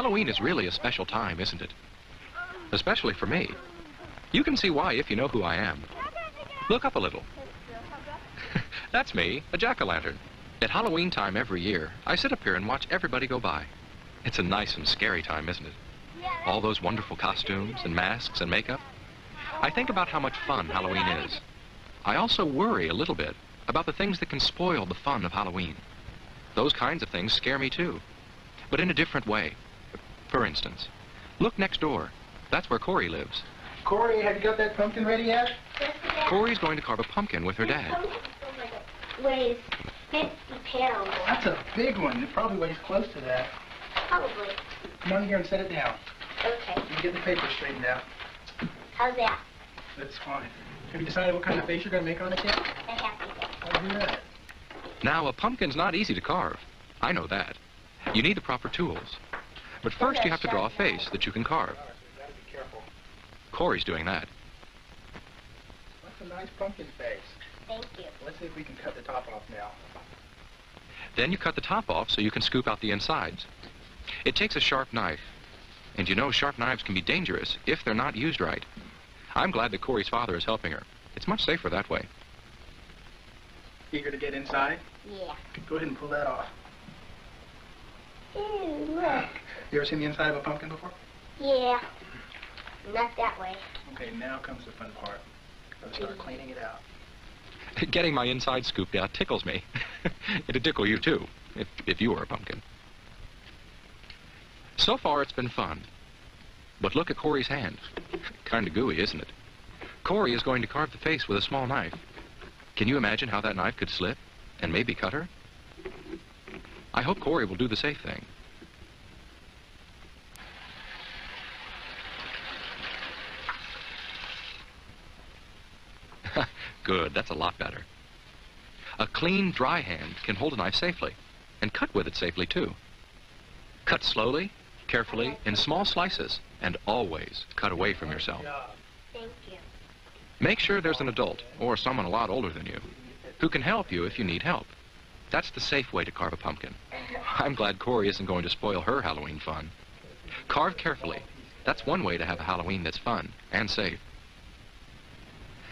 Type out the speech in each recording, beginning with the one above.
Halloween is really a special time, isn't it? Especially for me. You can see why if you know who I am. Look up a little. That's me, a jack-o'-lantern. At Halloween time every year, I sit up here and watch everybody go by. It's a nice and scary time, isn't it? All those wonderful costumes and masks and makeup. I think about how much fun Halloween is. I also worry a little bit about the things that can spoil the fun of Halloween. Those kinds of things scare me too, but in a different way. For instance, look next door. That's where Corey lives. Corey, have you got that pumpkin ready yet? Corey's going to carve a pumpkin with her dad. Weighs 50 pounds. That's a big one. It probably weighs close to that. Probably. Come on here and set it down. Okay. You get the paper straightened out. How's that? That's fine. Have you decided what kind of face you're going to make on it yet? I have to. I'll do that. Now, a pumpkin's not easy to carve. I know that. You need the proper tools. But first you have to draw a face that you can carve. Corey's doing that. That's a nice pumpkin face. Thank you. Let's see if we can cut the top off now. Then you cut the top off so you can scoop out the insides. It takes a sharp knife. And you know sharp knives can be dangerous if they're not used right. I'm glad that Corey's father is helping her. It's much safer that way. Eager to get inside? Yeah. Go ahead and pull that off. Ew, look. You ever seen the inside of a pumpkin before? Yeah. Not that way. Okay, now comes the fun part. Gotta start cleaning it out. Getting my inside scooped out tickles me. It'd tickle you too, if you were a pumpkin. So far it's been fun. But look at Corey's hand. Kinda gooey, isn't it? Corey is going to carve the face with a small knife. Can you imagine how that knife could slip and maybe cut her? I hope Corey will do the safe thing. Good, that's a lot better. A clean, dry hand can hold a knife safely, and cut with it safely too. Cut slowly, carefully, in small slices, and always cut away from yourself. Thank you. Make sure there's an adult, or someone a lot older than you, who can help you if you need help. That's the safe way to carve a pumpkin. I'm glad Corey isn't going to spoil her Halloween fun. Carve carefully. That's one way to have a Halloween that's fun and safe.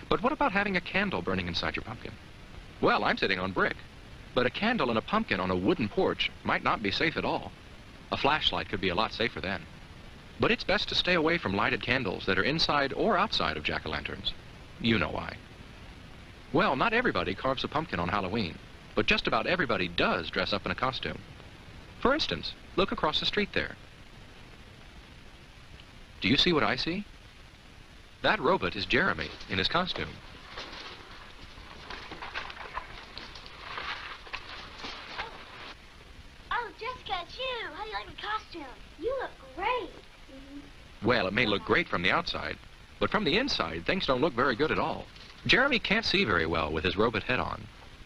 But what about having a candle burning inside your pumpkin? Well, I'm sitting on brick, but a candle and a pumpkin on a wooden porch might not be safe at all. A flashlight could be a lot safer then. But it's best to stay away from lighted candles that are inside or outside of jack-o'-lanterns. You know why. Well, not everybody carves a pumpkin on Halloween, but just about everybody does dress up in a costume. For instance, look across the street there. Do you see what I see? That robot is Jeremy in his costume. Oh, Jessica, it's you. How do you like my costume? You look great. Well, it may look great from the outside, but from the inside, things don't look very good at all. Jeremy can't see very well with his robot head on,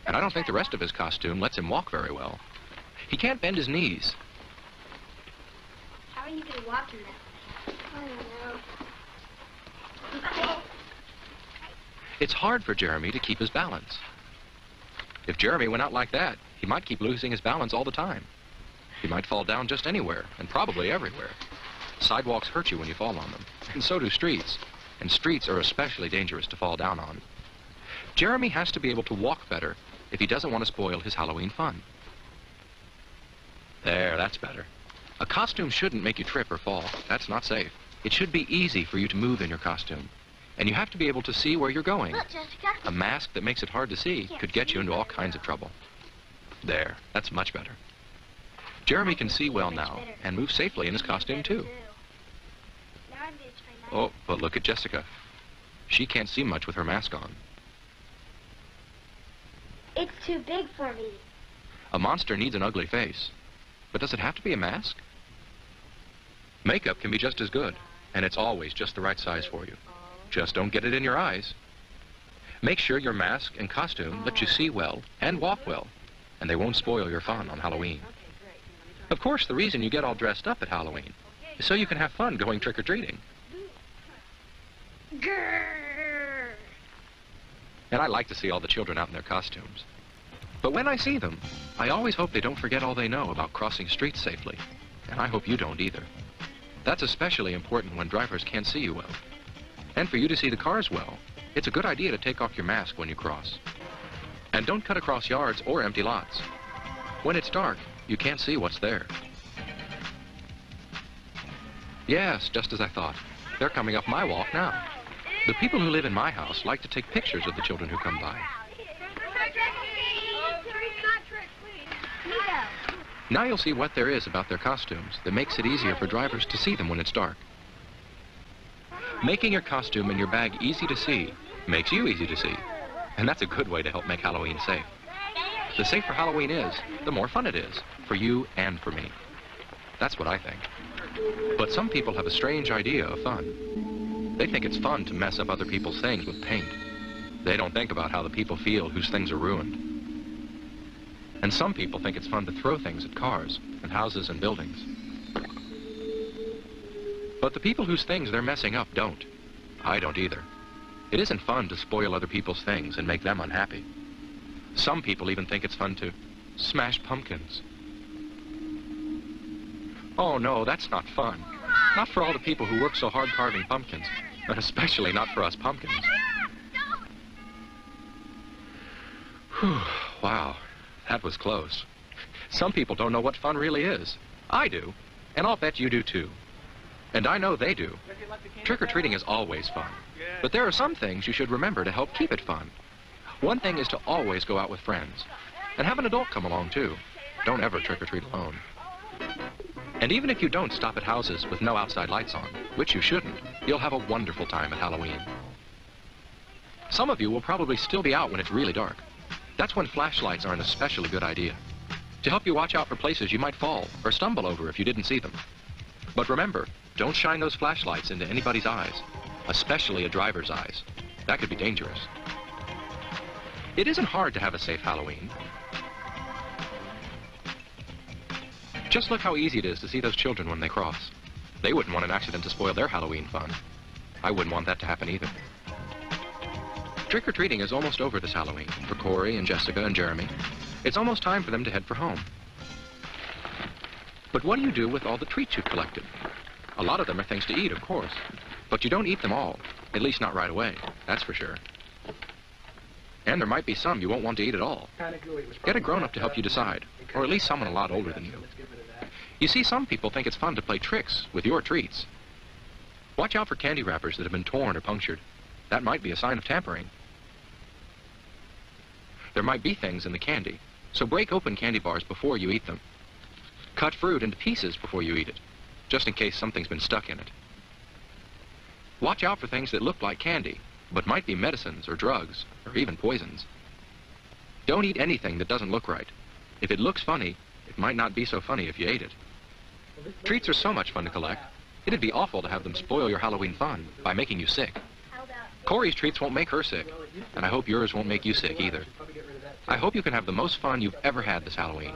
and I don't think the rest of his costume lets him walk very well. He can't bend his knees. How are you going to walk in that? I don't know. It's hard for Jeremy to keep his balance. If Jeremy went out like that, he might keep losing his balance all the time. He might fall down just anywhere, and probably everywhere. Sidewalks hurt you when you fall on them, and so do streets. And streets are especially dangerous to fall down on. Jeremy has to be able to walk better if he doesn't want to spoil his Halloween fun. There, that's better. A costume shouldn't make you trip or fall. That's not safe. It should be easy for you to move in your costume. And you have to be able to see where you're going. Look, Jessica. A mask that makes it hard to see could get you into all kinds of trouble. There, that's much better. Jeremy can see well now and move safely in his costume too. Oh, but look at Jessica. She can't see much with her mask on. It's too big for me. A monster needs an ugly face. But does it have to be a mask? Makeup can be just as good, and it's always just the right size for you. Just don't get it in your eyes. Make sure your mask and costume let you see well and walk well, and they won't spoil your fun on Halloween. Of course, the reason you get all dressed up at Halloween is so you can have fun going trick-or-treating. Grrr. And I like to see all the children out in their costumes. But when I see them, I always hope they don't forget all they know about crossing streets safely and I hope you don't either. That's especially important when drivers can't see you well. And for you to see the cars well, it's a good idea to take off your mask when you cross. And don't cut across yards or empty lots. When it's dark, you can't see what's there. Yes, just as I thought. They're coming up my walk now. The people who live in my house like to take pictures of the children who come by. Now you'll see what there is about their costumes that makes it easier for drivers to see them when it's dark. Making your costume and your bag easy to see makes you easy to see. And that's a good way to help make Halloween safe. The safer Halloween is, the more fun it is, for you and for me. That's what I think. But some people have a strange idea of fun. They think it's fun to mess up other people's things with paint. They don't think about how the people feel whose things are ruined. And some people think it's fun to throw things at cars and houses and buildings. But the people whose things they're messing up don't. I don't either. It isn't fun to spoil other people's things and make them unhappy. Some people even think it's fun to smash pumpkins. Oh no, that's not fun. Not for all the people who work so hard carving pumpkins, and especially not for us pumpkins. Whew, wow, that was close. Some people don't know what fun really is. I do, and I'll bet you do too. And I know they do. Trick-or-treating is always fun. But there are some things you should remember to help keep it fun. One thing is to always go out with friends. And have an adult come along too. Don't ever trick-or-treat alone. And even if you don't stop at houses with no outside lights on, which you shouldn't, you'll have a wonderful time at Halloween. Some of you will probably still be out when it's really dark. That's when flashlights are an especially good idea. To help you watch out for places you might fall or stumble over if you didn't see them. But remember, don't shine those flashlights into anybody's eyes, especially a driver's eyes. That could be dangerous. It isn't hard to have a safe Halloween. Just look how easy it is to see those children when they cross. They wouldn't want an accident to spoil their Halloween fun. I wouldn't want that to happen either. Trick-or-treating is almost over this Halloween for Corey and Jessica and Jeremy. It's almost time for them to head for home. But what do you do with all the treats you've collected? A lot of them are things to eat, of course. But you don't eat them all, at least not right away, that's for sure. And there might be some you won't want to eat at all. Get a grown-up to help you decide, or at least someone a lot older than you. You see, some people think it's fun to play tricks with your treats. Watch out for candy wrappers that have been torn or punctured. That might be a sign of tampering. There might be things in the candy, so break open candy bars before you eat them. Cut fruit into pieces before you eat it, just in case something's been stuck in it. Watch out for things that look like candy, but might be medicines or drugs, or even poisons. Don't eat anything that doesn't look right. If it looks funny, it might not be so funny if you ate it. Treats are so much fun to collect, it'd be awful to have them spoil your Halloween fun by making you sick. Corey's treats won't make her sick, and I hope yours won't make you sick either. I hope you can have the most fun you've ever had this Halloween.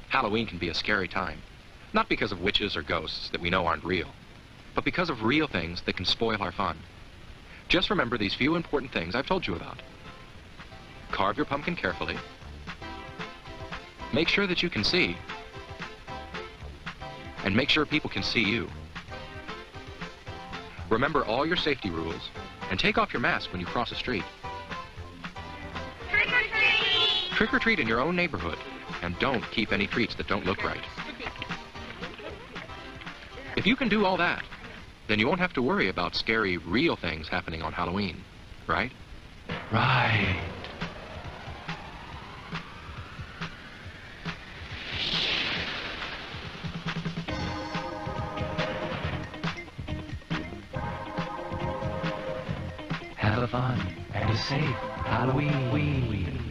Halloween can be a scary time, not because of witches or ghosts that we know aren't real, but because of real things that can spoil our fun. Just remember these few important things I've told you about. Carve your pumpkin carefully. Make sure that you can see. And make sure people can see you. Remember all your safety rules, and take off your mask when you cross a street. Trick-or-treat! Trick-or-treat in your own neighborhood, and don't keep any treats that don't look right. If you can do all that, then you won't have to worry about scary, real things happening on Halloween, right? Right. Have a fun and a safe Halloween.